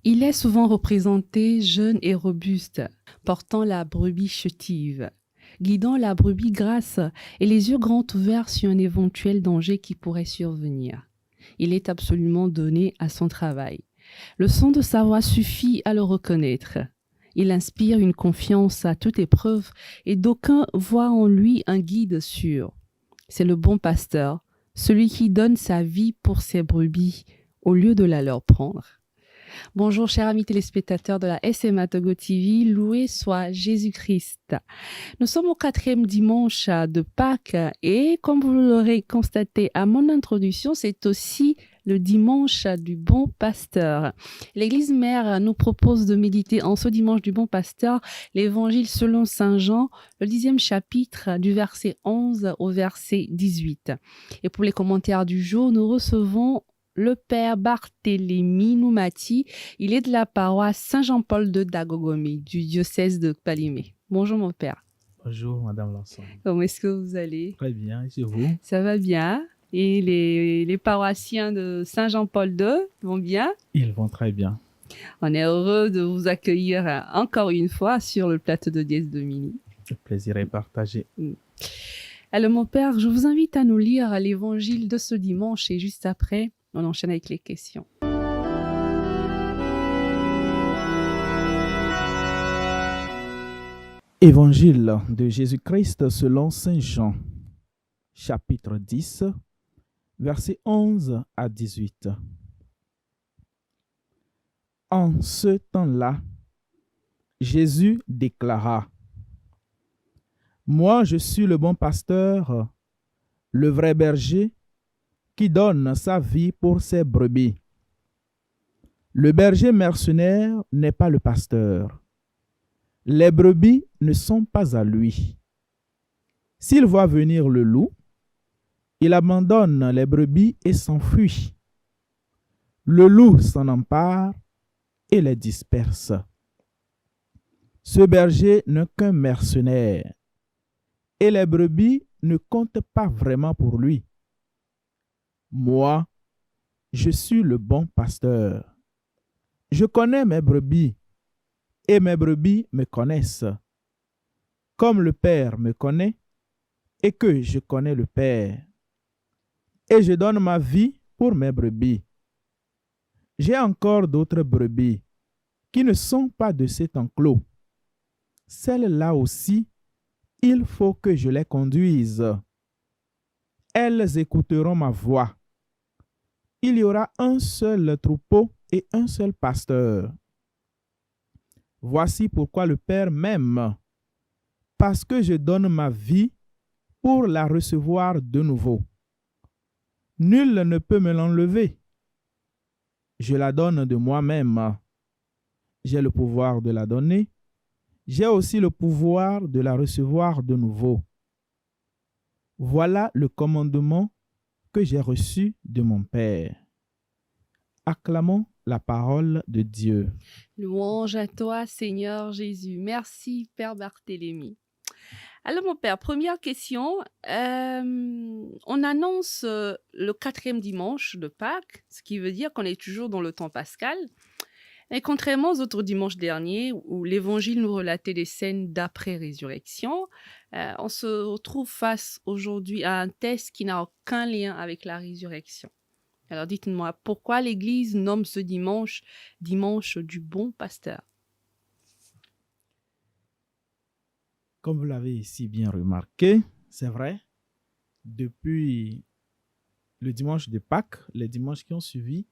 Il est souvent représenté jeune et robuste, portant la brebis chétive, guidant la brebis grasse et les yeux grands ouverts sur un éventuel danger qui pourrait survenir. Il est absolument donné à son travail. Le son de sa voix suffit à le reconnaître. Il inspire une confiance à toute épreuve et d'aucuns voient en lui un guide sûr. C'est le bon pasteur, celui qui donne sa vie pour ses brebis au lieu de la leur prendre. Bonjour chers amis téléspectateurs de la SMA Togo TV, loué soit Jésus-Christ. Nous sommes au 4e dimanche de Pâques et comme vous l'aurez constaté à mon introduction, c'est aussi le dimanche du bon pasteur. L'Église mère nous propose de méditer en ce dimanche du bon pasteur l'évangile selon Saint Jean, le 10e chapitre du verset 11 au verset 18. Et pour les commentaires du jour, nous recevons le père Barthélemy Noumati. Il est de la paroisse Saint-Jean-Paul de Dagogomi, du diocèse de Palimé. Bonjour mon père. Bonjour Madame Lanson. Comment est-ce que vous allez? Très bien, et chez vous? Ça va bien. Et les paroissiens de Saint-Jean-Paul II vont bien? Ils vont très bien. On est heureux de vous accueillir encore une fois sur le plateau de Dies Domini. Le plaisir est partagé. Alors mon père, je vous invite à nous lire l'évangile de ce dimanche et juste après, on enchaîne avec les questions. Évangile de Jésus-Christ selon Saint Jean, chapitre 10, versets 11 à 18. En ce temps-là, Jésus déclara: Moi, je suis le bon pasteur, le vrai berger, qui donne sa vie pour ses brebis. Le berger mercenaire n'est pas le pasteur. Les brebis ne sont pas à lui. S'il voit venir le loup, il abandonne les brebis et s'enfuit. Le loup s'en empare et les disperse. Ce berger n'est qu'un mercenaire, et les brebis ne comptent pas vraiment pour lui. Moi, je suis le bon pasteur. Je connais mes brebis, et mes brebis me connaissent. Comme le Père me connaît, et que je connais le Père. Et je donne ma vie pour mes brebis. J'ai encore d'autres brebis qui ne sont pas de cet enclos. Celles-là aussi, il faut que je les conduise. Elles écouteront ma voix. Il y aura un seul troupeau et un seul pasteur. Voici pourquoi le Père m'aime, parce que je donne ma vie pour la recevoir de nouveau. Nul ne peut me l'enlever. Je la donne de moi-même. J'ai le pouvoir de la donner. J'ai aussi le pouvoir de la recevoir de nouveau. Voilà le commandement que j'ai reçu de mon Père. Acclamons la parole de Dieu. Louange à toi, Seigneur Jésus. Merci, Père Barthélemy. Alors, mon père, première question. On annonce le 4e dimanche de Pâques, ce qui veut dire qu'on est toujours dans le temps pascal. Et contrairement aux autres dimanches derniers, où l'Évangile nous relatait des scènes d'après-résurrection, on se retrouve face aujourd'hui à un texte qui n'a aucun lien avec la résurrection. Alors dites-moi, pourquoi l'Église nomme ce dimanche dimanche du bon pasteur? Comme vous l'avez si bien remarqué, c'est vrai, depuis le dimanche de Pâques, les dimanches qui ont suivi,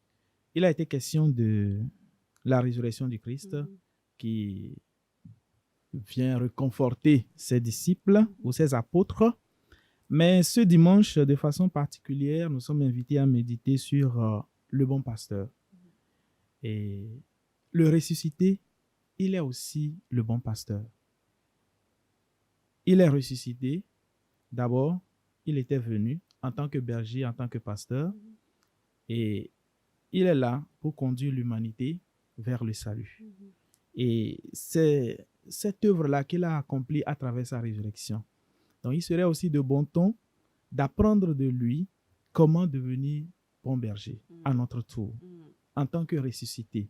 il a été question de la résurrection du Christ qui vient réconforter ses disciples ou ses apôtres. Mais ce dimanche, de façon particulière, nous sommes invités à méditer sur le bon pasteur. Et le ressuscité, il est aussi le bon pasteur. Il est ressuscité. D'abord, il était venu en tant que berger, en tant que pasteur. Et il est là pour conduire l'humanité vers le salut. Et c'est cette œuvre-là qu'il a accomplie à travers sa résurrection. Donc, il serait aussi de bon ton d'apprendre de lui comment devenir bon berger à notre tour, en tant que ressuscité.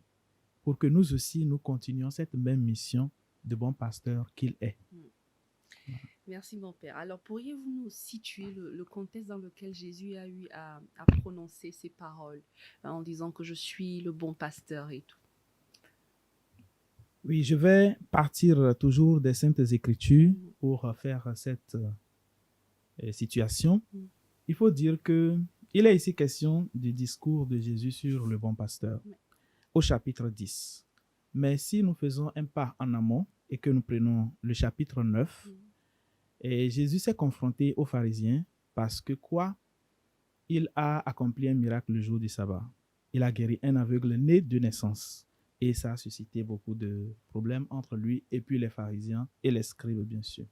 pour que nous aussi, nous continuions cette même mission de bon pasteur qu'il est. Merci, mon Père. Alors, pourriez-vous nous situer le contexte dans lequel Jésus a eu à prononcer ces paroles en disant que je suis le bon pasteur et tout? Oui, je vais partir toujours des Saintes Écritures pour faire cette situation. Il faut dire que il est ici question du discours de Jésus sur le bon pasteur au chapitre 10. Mais si nous faisons un pas en amont et que nous prenons le chapitre 9, et Jésus s'est confronté aux pharisiens parce que quoi? Il a accompli un miracle le jour du sabbat. Il a guéri un aveugle né de naissance. Et ça a suscité beaucoup de problèmes entre lui et puis les pharisiens et les scribes, bien sûr.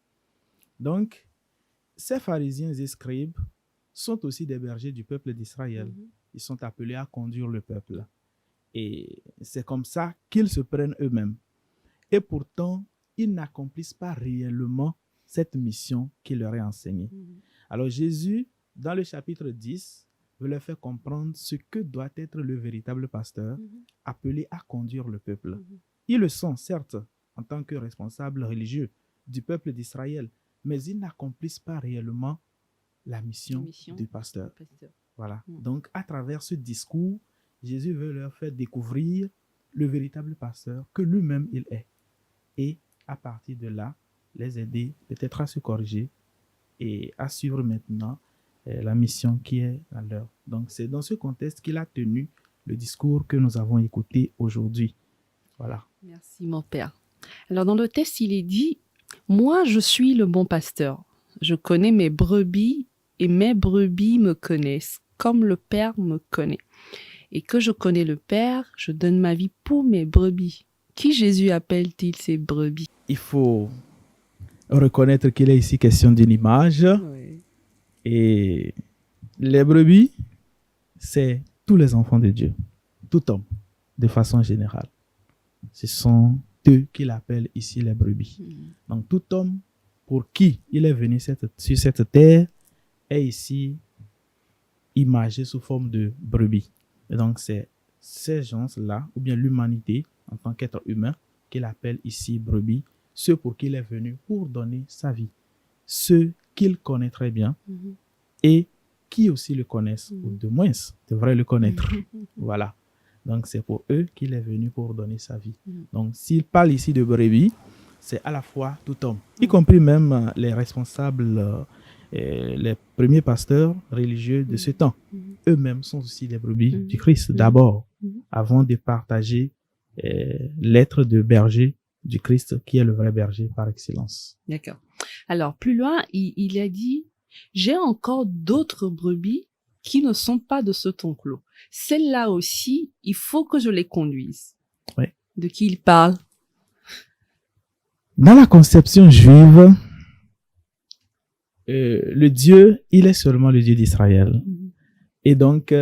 Donc, ces pharisiens et scribes sont aussi des bergers du peuple d'Israël. Ils sont appelés à conduire le peuple. Et c'est comme ça qu'ils se prennent eux-mêmes. Et pourtant, ils n'accomplissent pas réellement cette mission qui leur est enseignée. Alors Jésus, dans le chapitre 10, veut leur faire comprendre ce que doit être le véritable pasteur appelé à conduire le peuple. Ils le sont, certes, en tant que responsables religieux du peuple d'Israël, mais ils n'accomplissent pas réellement la mission du pasteur. Voilà. Donc, à travers ce discours, Jésus veut leur faire découvrir le véritable pasteur que lui-même il est. Et à partir de là, les aider peut-être à se corriger et à suivre maintenant la mission qui est à leur. Donc, c'est dans ce contexte qu'il a tenu le discours que nous avons écouté aujourd'hui. Voilà. Merci, mon Père. Alors, dans le texte, il est dit, « Moi, je suis le bon pasteur. Je connais mes brebis et mes brebis me connaissent, comme le Père me connaît. Et que je connais le Père, je donne ma vie pour mes brebis. » Qui Jésus appelle-t-il ses brebis? Il faut reconnaître qu'il est ici question d'une image. Oui. Et les brebis, c'est tous les enfants de Dieu, tout homme, de façon générale. Ce sont eux qu'il appelle ici les brebis. Donc tout homme pour qui il est venu sur cette terre est ici imagé sous forme de brebis. Et donc c'est ces gens-là, ou bien l'humanité en tant qu'être humain, qu'il appelle ici brebis, ceux pour qui il est venu pour donner sa vie. Ceux qu'il connaît très bien et qui aussi le connaissent, ou de moins devraient le connaître. Voilà. Donc c'est pour eux qu'il est venu pour donner sa vie. Donc s'il parle ici de brebis, c'est à la fois tout homme, y compris même les responsables, les premiers pasteurs religieux de ce temps. Eux-mêmes sont aussi des brebis du Christ d'abord, avant de partager l'être de berger du Christ qui est le vrai berger par excellence. D'accord. Alors, plus loin, il a dit, « J'ai encore d'autres brebis qui ne sont pas de ce enclos. Celles-là aussi, il faut que je les conduise. » Oui. De qui il parle? Dans la conception juive, le Dieu, il est seulement le Dieu d'Israël. Et donc,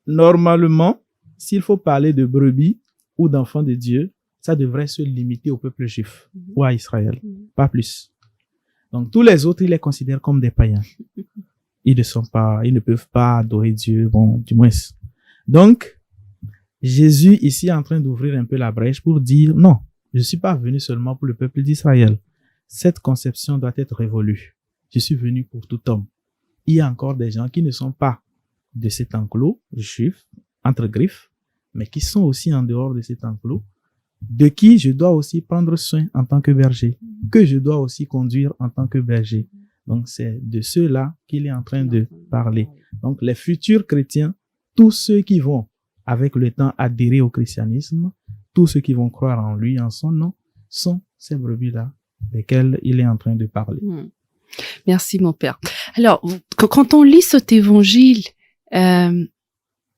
normalement, s'il faut parler de brebis ou d'enfants de Dieu, ça devrait se limiter au peuple juif ou à Israël, pas plus. Donc, tous les autres, ils les considèrent comme des païens. Ils ne peuvent pas adorer Dieu, bon, du moins. Donc, Jésus ici est en train d'ouvrir un peu la brèche pour dire, non, je ne suis pas venu seulement pour le peuple d'Israël. Cette conception doit être révolue. Je suis venu pour tout homme. Il y a encore des gens qui ne sont pas de cet enclos juif, entre griffes, mais qui sont aussi en dehors de cet enclos, de qui je dois aussi prendre soin en tant que berger, que je dois aussi conduire en tant que berger. Donc, c'est de ceux-là qu'il est en train de parler. Donc, les futurs chrétiens, tous ceux qui vont, avec le temps, adhérer au christianisme, tous ceux qui vont croire en lui, en son nom, sont ces brebis-là, desquels il est en train de parler. Merci, mon Père. Alors, quand on lit cet évangile,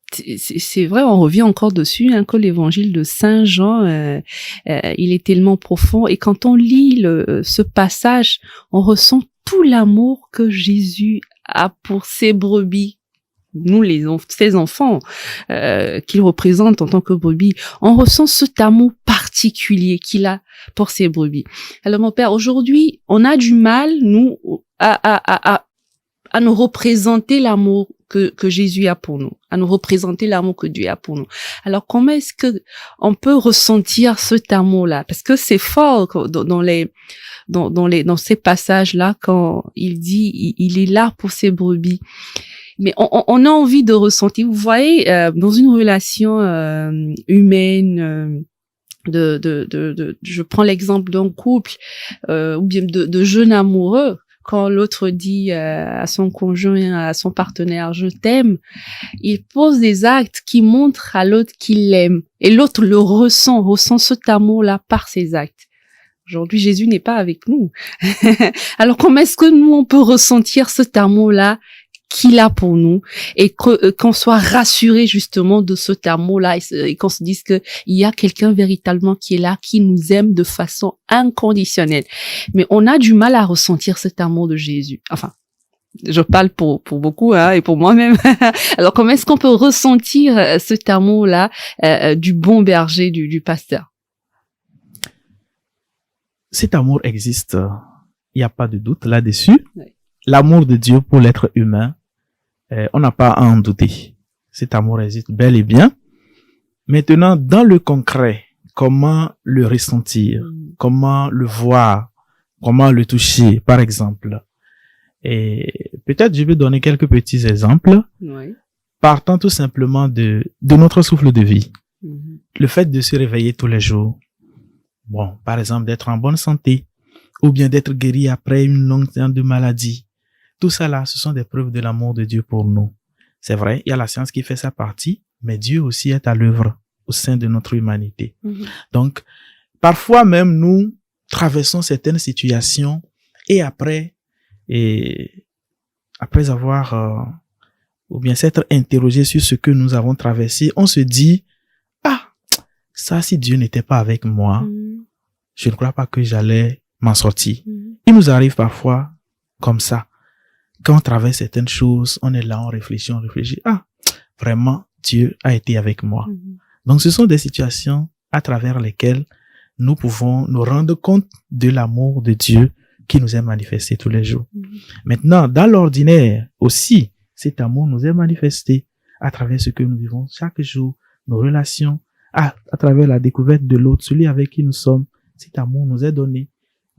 c'est vrai, on revient encore dessus, hein, que l'évangile de Saint Jean, il est tellement profond. Et quand on lit ce passage, on ressent tout l'amour que Jésus a pour ses brebis. Nous, ses enfants, qu'il représente en tant que brebis, on ressent cet amour particulier qu'il a pour ses brebis. Alors, mon Père, aujourd'hui, on a du mal, nous, à à nous représenter l'amour que Jésus a pour nous, à nous représenter l'amour que Dieu a pour nous. Alors, comment est-ce que on peut ressentir cet amour-là? Parce que c'est fort dans ces passages-là quand il dit, il est là pour ses brebis. Mais on a envie de ressentir. Vous voyez, dans une relation humaine, je prends l'exemple d'un couple ou bien de jeunes amoureux. Quand l'autre dit à son conjoint, à son partenaire, je t'aime, il pose des actes qui montrent à l'autre qu'il l'aime. Et l'autre le ressent cet amour-là par ses actes. Aujourd'hui, Jésus n'est pas avec nous. Alors, comment est-ce que nous, on peut ressentir cet amour-là qu'il a pour nous et qu'on soit rassuré justement de cet amour-là et qu'on se dise que il y a quelqu'un véritablement qui est là, qui nous aime de façon inconditionnelle. Mais on a du mal à ressentir cet amour de Jésus. Enfin, je parle pour beaucoup et pour moi-même. Alors, comment est-ce qu'on peut ressentir cet amour-là du bon berger, du pasteur? Cet amour existe, il n'y a pas de doute là-dessus. Oui. L'amour de Dieu pour l'être humain, on n'a pas à en douter. Cet amour existe bel et bien. Maintenant, dans le concret, comment le ressentir, comment le voir, comment le toucher, par exemple. Et peut-être je vais donner quelques petits exemples, Oui. partant tout simplement de notre souffle de vie. Le fait de se réveiller tous les jours. Bon, par exemple, d'être en bonne santé, ou bien d'être guéri après une longue séance de maladie. Tout ça là, ce sont des preuves de l'amour de Dieu pour nous. C'est vrai, il y a la science qui fait sa partie, mais Dieu aussi est à l'œuvre au sein de notre humanité. Donc, parfois même nous traversons certaines situations et après avoir ou bien s'être interrogé sur ce que nous avons traversé, on se dit, ça, si Dieu n'était pas avec moi, je ne crois pas que j'allais m'en sortir. Il nous arrive parfois comme ça. Quand on traverse certaines choses, on est là, on réfléchit. Vraiment, Dieu a été avec moi. Donc, ce sont des situations à travers lesquelles nous pouvons nous rendre compte de l'amour de Dieu qui nous est manifesté tous les jours. Maintenant, dans l'ordinaire aussi, cet amour nous est manifesté à travers ce que nous vivons chaque jour, nos relations, à travers la découverte de l'autre, celui avec qui nous sommes. Cet amour nous est donné.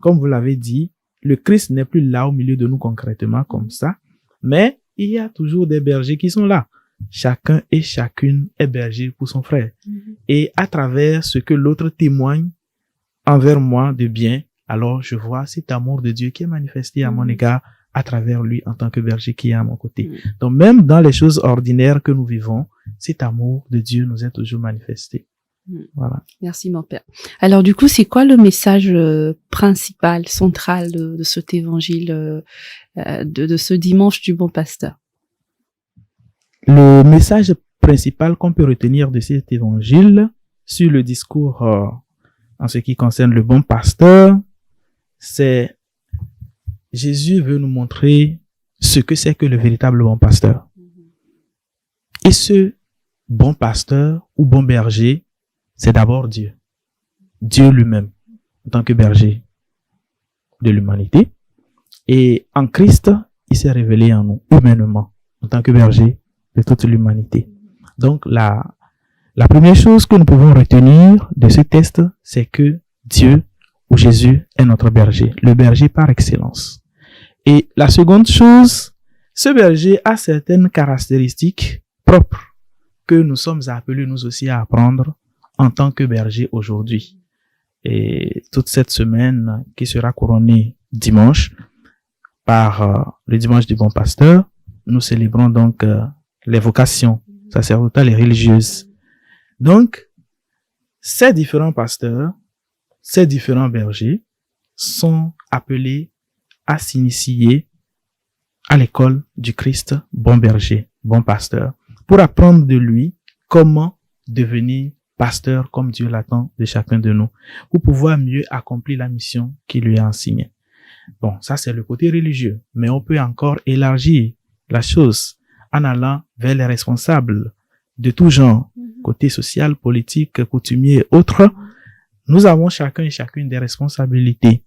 Comme vous l'avez dit, le Christ n'est plus là au milieu de nous concrètement comme ça, mais il y a toujours des bergers qui sont là. Chacun et chacune est berger pour son frère. Et à travers ce que l'autre témoigne envers moi de bien, alors je vois cet amour de Dieu qui est manifesté à mon égard à travers lui en tant que berger qui est à mon côté. Donc même dans les choses ordinaires que nous vivons, cet amour de Dieu nous est toujours manifesté. Voilà. Merci mon père. Alors du coup, c'est quoi le message principal, central de cet évangile, de ce dimanche du bon pasteur? Le message principal qu'on peut retenir de cet évangile sur le discours en ce qui concerne le bon pasteur, c'est Jésus veut nous montrer ce que c'est que le véritable bon pasteur. Et ce bon pasteur ou bon berger, c'est d'abord Dieu. Dieu lui-même, en tant que berger de l'humanité. Et en Christ, il s'est révélé en nous, humainement, en tant que berger de toute l'humanité. Donc, la première chose que nous pouvons retenir de ce texte, c'est que Dieu ou Jésus est notre berger, le berger par excellence. Et la seconde chose, ce berger a certaines caractéristiques propres que nous sommes appelés nous aussi à apprendre en tant que berger aujourd'hui. Et toute cette semaine qui sera couronnée dimanche par le dimanche du bon pasteur, nous célébrons donc les vocations sacerdotales et religieuses. Donc, ces différents pasteurs, ces différents bergers sont appelés à s'initier à l'école du Christ, bon berger, bon pasteur, pour apprendre de lui comment devenir pasteur comme Dieu l'attend de chacun de nous, pour pouvoir mieux accomplir la mission qu'il lui a enseignée. Bon, ça c'est le côté religieux, mais on peut encore élargir la chose en allant vers les responsables de tout genre, côté social, politique, coutumier et autres. Nous avons chacun et chacune des responsabilités.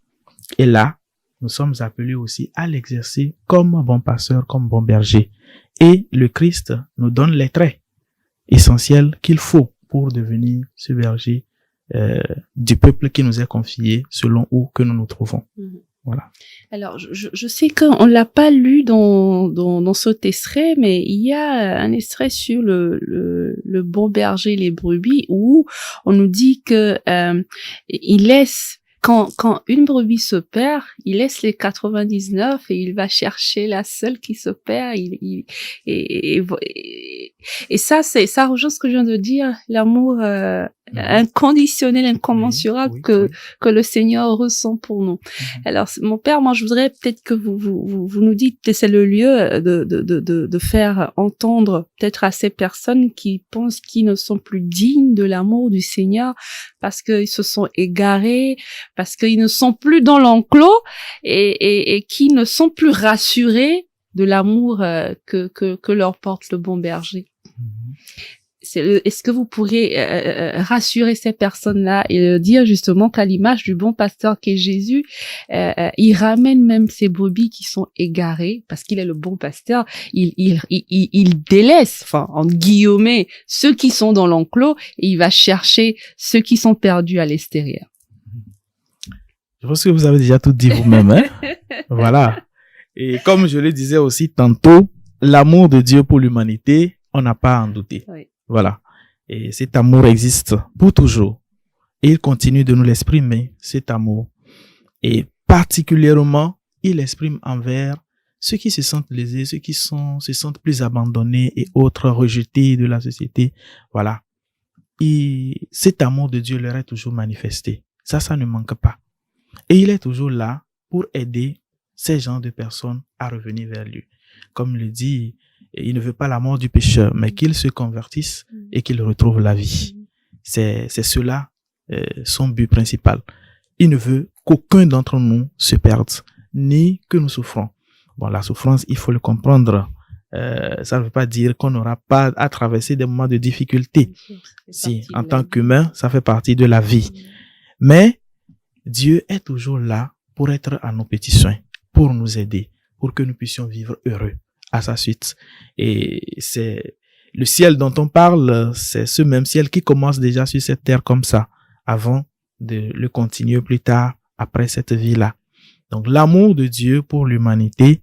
Et là, nous sommes appelés aussi à l'exercer comme bon pasteur, comme bon berger. Et le Christ nous donne les traits essentiels qu'il faut pour devenir ce berger du peuple qui nous est confié selon où que nous nous trouvons. Voilà. Alors, je sais qu'on l'a pas lu dans cet extrait, mais il y a un extrait sur le bon berger, les brebis, où on nous dit que il laisse quand une brebis se perd, il laisse les 99 et il va chercher la seule qui se perd. Et ça rejoint ce que je viens de dire, l'amour inconditionnel, incommensurable que le Seigneur ressent pour nous. Alors, mon père, moi, je voudrais peut-être que vous nous dites que c'est le lieu de faire entendre peut-être à ces personnes qui pensent qu'ils ne sont plus dignes de l'amour du Seigneur parce qu'ils se sont égarés, parce qu'ils ne sont plus dans l'enclos et qui ne sont plus rassurés de l'amour que leur porte le bon berger. Est-ce que vous pourrez rassurer ces personnes-là et dire justement qu'à l'image du bon pasteur qu'est Jésus, il ramène même ces brebis qui sont égarées, parce qu'il est le bon pasteur, il délaisse, enfin, entre guillemets, ceux qui sont dans l'enclos et il va chercher ceux qui sont perdus à l'extérieur. Je pense que vous avez déjà tout dit vous-même, hein? Voilà. Et comme je le disais aussi tantôt, l'amour de Dieu pour l'humanité, on n'a pas à en douter. Oui. Voilà. Et cet amour existe pour toujours. Et il continue de nous l'exprimer, cet amour. Et particulièrement, il l'exprime envers ceux qui se sentent lésés, ceux qui se sentent plus abandonnés et autres rejetés de la société. Voilà. Et cet amour de Dieu leur est toujours manifesté. Ça ne manque pas. Et il est toujours là pour aider ces genres de personnes à revenir vers lui. Comme le dit, il ne veut pas la mort du pécheur, mais qu'il se convertisse et qu'il retrouve la vie. C'est cela son but principal. Il ne veut qu'aucun d'entre nous se perde, ni que nous souffrons. Bon, la souffrance, il faut le comprendre. Ça ne veut pas dire qu'on n'aura pas à traverser des moments de difficulté. Si, en tant qu'humain, ça fait partie de la vie. Mais Dieu est toujours là pour être à nos petits soins, pour nous aider, pour que nous puissions vivre heureux à sa suite. Et c'est le ciel dont on parle, c'est ce même ciel qui commence déjà sur cette terre comme ça, avant de le continuer plus tard, après cette vie-là. Donc l'amour de Dieu pour l'humanité,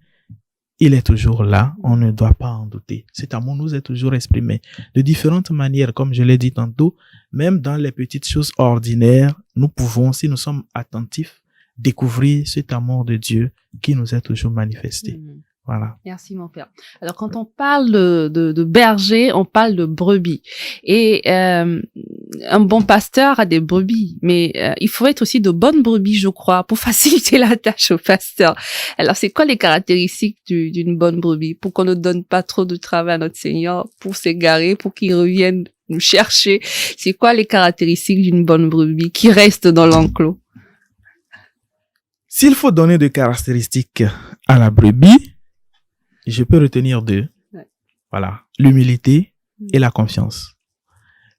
il est toujours là, on ne doit pas en douter. Cet amour nous est toujours exprimé de différentes manières, comme je l'ai dit tantôt, même dans les petites choses ordinaires, nous pouvons, si nous sommes attentifs, découvrir cet amour de Dieu qui nous est toujours manifesté. Voilà. Merci mon père. Alors quand on parle de berger, on parle de brebis. Et un bon pasteur a des brebis, mais il faut être aussi de bonnes brebis, je crois, pour faciliter la tâche au pasteur. Alors c'est quoi les caractéristiques d'une bonne brebis pour qu'on ne donne pas trop de travail à notre Seigneur, pour s'égarer, pour qu'il revienne nous chercher? C'est quoi les caractéristiques d'une bonne brebis qui reste dans l'enclos? S'il faut donner des caractéristiques à la brebis, je peux retenir deux. Ouais. Voilà. L'humilité et la confiance.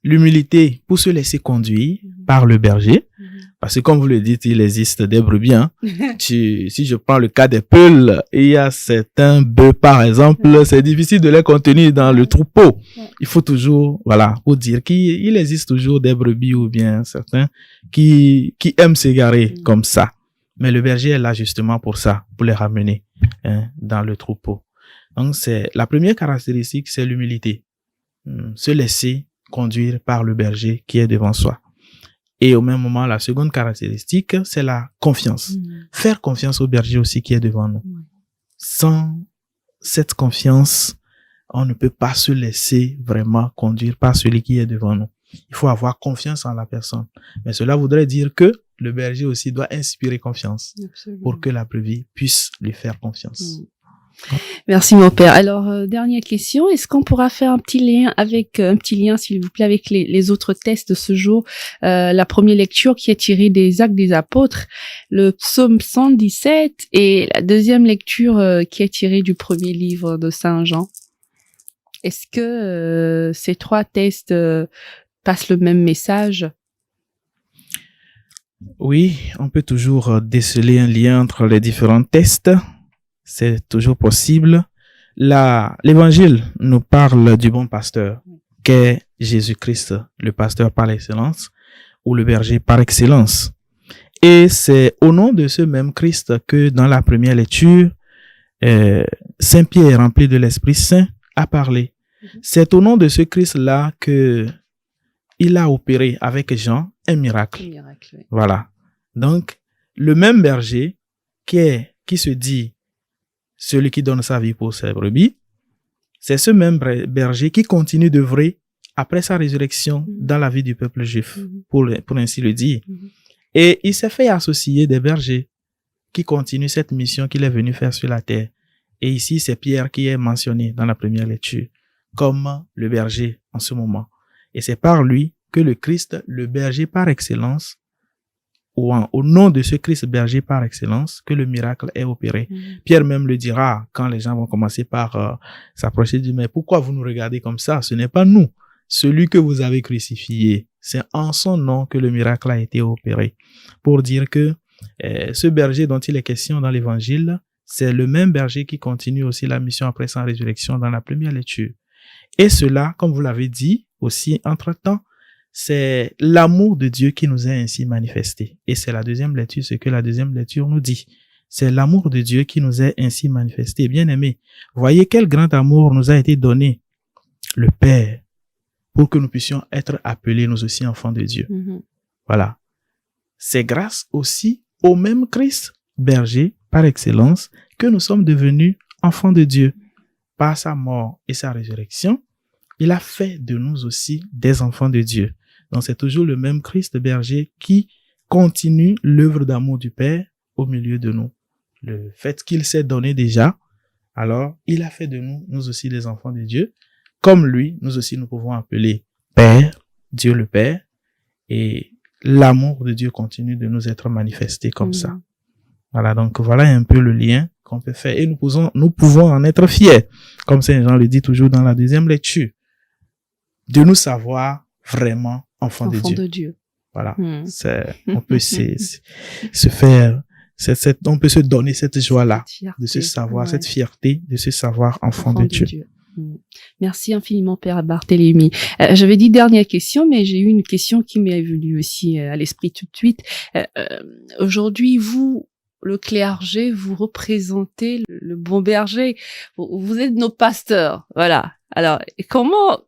L'humilité pour se laisser conduire par le berger. Parce que comme vous le dites, il existe des brebis. Hein. Si je prends le cas des peuls, il y a certains bœufs, par exemple, c'est difficile de les contenir dans le troupeau. Il faut toujours, voilà, pour dire qu'il existe toujours des brebis ou bien certains qui aiment s'égarer comme ça. Mais le berger est là justement pour ça, pour les ramener dans le troupeau. Donc, la première caractéristique, c'est l'humilité. Se laisser conduire par le berger qui est devant soi. Et au même moment, la seconde caractéristique, c'est la confiance. Faire confiance au berger aussi qui est devant nous. Sans cette confiance, on ne peut pas se laisser vraiment conduire par celui qui est devant nous. Il faut avoir confiance en la personne. Mais cela voudrait dire que le berger aussi doit inspirer confiance. Absolument. Pour que la brebis puisse lui faire confiance. Merci mon père. Alors dernière question, est-ce qu'on pourra faire un petit lien s'il vous plaît avec les autres tests de ce jour, la première lecture qui est tirée des Actes des Apôtres, le psaume 117 et la deuxième lecture qui est tirée du premier livre de Saint Jean. Est-ce que ces trois tests passent le même message? Oui, on peut toujours déceler un lien entre les différents textes. C'est toujours possible. L'évangile nous parle du bon pasteur, qu'est Jésus-Christ, le pasteur par excellence, ou le berger par excellence. Et c'est au nom de ce même Christ que dans la première lecture, Saint Pierre, rempli de l'Esprit Saint, a parlé. C'est au nom de ce Christ-là que il a opéré avec Jean un miracle. Oui. Voilà. Donc, le même berger qui se dit celui qui donne sa vie pour ses brebis, c'est ce même berger qui continue d'œuvrer après sa résurrection dans la vie du peuple juif, pour ainsi le dire. Et il s'est fait associer des bergers qui continuent cette mission qu'il est venu faire sur la terre. Et ici, c'est Pierre qui est mentionné dans la première lecture comme le berger en ce moment. Et c'est par lui que le Christ, le berger par excellence, ou au nom de ce Christ berger par excellence, que le miracle est opéré. Pierre même le dira quand les gens vont commencer par s'approcher du mais pourquoi vous nous regardez comme ça? Ce n'est pas nous, celui que vous avez crucifié. C'est en son nom que le miracle a été opéré. Pour dire que ce berger dont il est question dans l'évangile, c'est le même berger qui continue aussi la mission après sa résurrection dans la première lecture. Et cela, comme vous l'avez dit aussi entre-temps, c'est l'amour de Dieu qui nous est ainsi manifesté. Et c'est la deuxième lecture, ce que la deuxième lecture nous dit. C'est l'amour de Dieu qui nous est ainsi manifesté. Bien-aimés, voyez quel grand amour nous a été donné, le Père, pour que nous puissions être appelés nous aussi enfants de Dieu. Voilà. C'est grâce aussi au même Christ, berger par excellence, que nous sommes devenus enfants de Dieu. Par sa mort et sa résurrection, il a fait de nous aussi des enfants de Dieu. Donc c'est toujours le même Christ berger qui continue l'œuvre d'amour du Père au milieu de nous. Le fait qu'il s'est donné déjà, alors il a fait de nous aussi des enfants de Dieu. Comme lui, nous aussi nous pouvons appeler Père, Dieu le Père, et l'amour de Dieu continue de nous être manifesté comme ça. Voilà, donc voilà un peu le lien qu'on peut faire et nous pouvons en être fiers, comme Saint Jean le dit toujours dans la deuxième lecture, de nous savoir vraiment enfants de Dieu. Voilà, on peut se faire, on peut se donner cette joie-là, de se savoir, cette fierté de se savoir enfant de Dieu. Merci infiniment, Père Barthélemy. J'avais dit dernière question, mais j'ai eu une question qui m'est venue aussi à l'esprit tout de suite. Aujourd'hui, vous, le clergé, vous représentez le bon berger. Vous êtes nos pasteurs. Voilà. Alors, comment,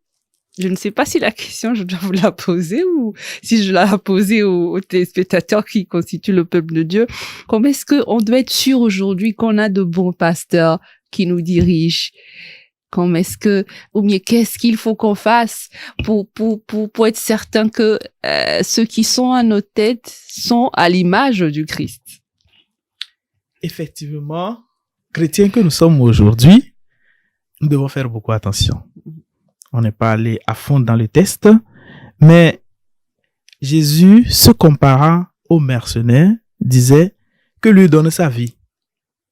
je ne sais pas si la question, je dois vous la poser ou si je la poser aux téléspectateurs qui constituent le peuple de Dieu. Comment est-ce qu'on doit être sûr aujourd'hui qu'on a de bons pasteurs qui nous dirigent? Comment est-ce que, ou bien qu'est-ce qu'il faut qu'on fasse pour être certain que ceux qui sont à nos têtes sont à l'image du Christ? Effectivement, chrétiens que nous sommes aujourd'hui, nous devons faire beaucoup attention. On n'est pas allé à fond dans le test, mais Jésus, se comparant aux mercenaires, disait que lui donne sa vie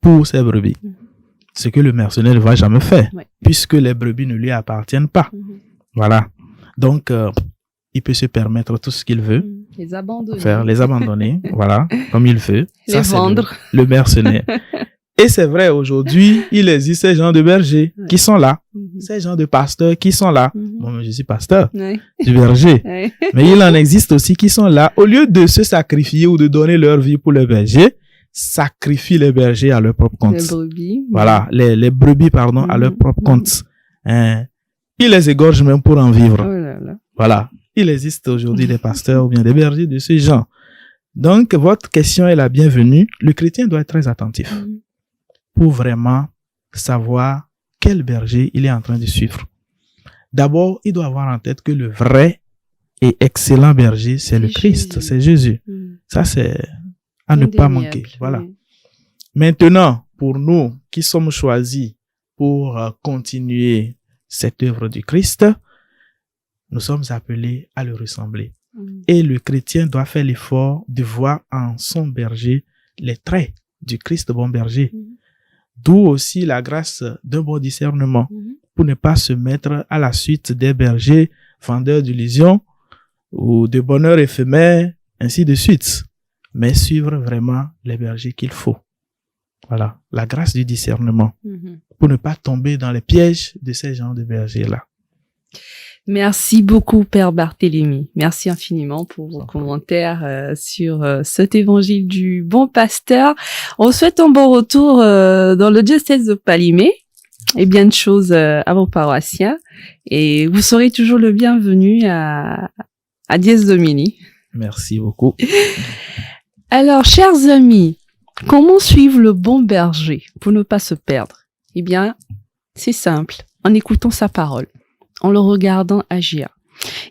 pour ses brebis. Ce que le mercenaire ne va jamais faire, puisque les brebis ne lui appartiennent pas. Voilà. Donc, il peut se permettre tout ce qu'il veut. Les abandonner. Les abandonner, voilà, comme il veut. Les vendre. Le mercenaire. Et c'est vrai, aujourd'hui, il existe ces gens de bergers qui sont là. Ces gens de pasteurs qui sont là. Moi, je suis pasteur du berger. Mais il en existe aussi qui sont là. Au lieu de se sacrifier ou de donner leur vie pour le berger, sacrifient les bergers à leur propre compte. Les brebis. Voilà, les brebis, pardon, à leur propre compte. Ils les égorgent même pour en vivre. Oh là là. Voilà. Il existe aujourd'hui des pasteurs ou bien des bergers de ce genre. Donc, votre question est la bienvenue. Le chrétien doit être très attentif pour vraiment savoir quel berger il est en train de suivre. D'abord, il doit avoir en tête que le vrai et excellent berger, c'est le Christ, c'est Jésus. Ça, c'est à ne pas manquer. Voilà. Maintenant, pour nous qui sommes choisis pour continuer cette œuvre du Christ, nous sommes appelés à le ressembler. Et le chrétien doit faire l'effort de voir en son berger les traits du Christ bon berger. D'où aussi la grâce d'un bon discernement pour ne pas se mettre à la suite des bergers vendeurs d'illusions ou de bonheur éphémère, ainsi de suite. mais suivre vraiment les bergers qu'il faut. Voilà, la grâce du discernement pour ne pas tomber dans les pièges de ces gens de bergers-là. Merci beaucoup, Père Barthélemy. Merci infiniment pour vos commentaires sur cet évangile du bon pasteur. On souhaite un bon retour dans le diocèse de Palimé et bien de choses à vos paroissiens. Et vous serez toujours le bienvenu à Dies Domini. Merci beaucoup. Alors, chers amis, comment suivre le bon berger pour ne pas se perdre? Eh bien, c'est simple, en écoutant sa parole, en le regardant agir.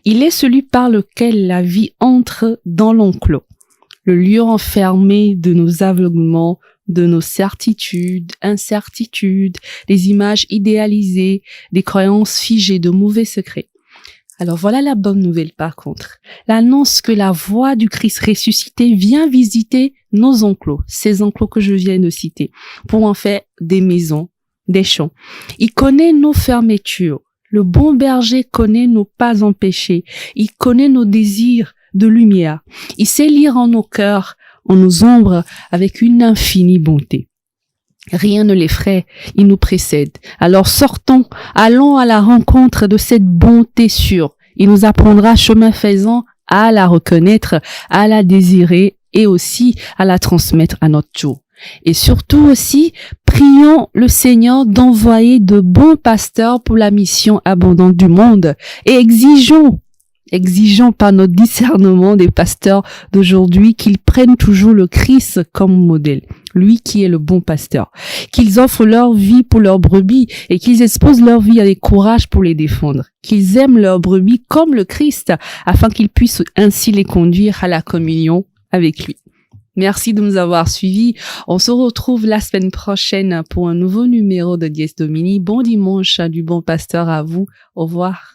Il est celui par lequel la vie entre dans l'enclos, le lieu enfermé de nos aveuglements, de nos certitudes, incertitudes, des images idéalisées, des croyances figées, de mauvais secrets. Alors voilà la bonne nouvelle par contre. L'annonce que la voix du Christ ressuscité vient visiter nos enclos, ces enclos que je viens de citer, pour en faire des maisons, des champs. Il connaît nos fermetures. Le bon berger connaît nos pas en péché. Il connaît nos désirs de lumière. Il sait lire en nos cœurs, en nos ombres, avec une infinie bonté. Rien ne l'effraie, il nous précède. Alors sortons, allons à la rencontre de cette bonté sûre. Il nous apprendra, chemin faisant, à la reconnaître, à la désirer et aussi à la transmettre à notre tour. Et surtout aussi, prions le Seigneur d'envoyer de bons pasteurs pour la mission abondante du monde et exigeons par notre discernement des pasteurs d'aujourd'hui qu'ils prennent toujours le Christ comme modèle, lui qui est le bon pasteur, qu'ils offrent leur vie pour leurs brebis et qu'ils exposent leur vie avec courage pour les défendre, qu'ils aiment leurs brebis comme le Christ afin qu'ils puissent ainsi les conduire à la communion avec lui. Merci de nous avoir suivis. On se retrouve la semaine prochaine pour un nouveau numéro de Dies Domini. Bon dimanche du bon pasteur à vous. Au revoir.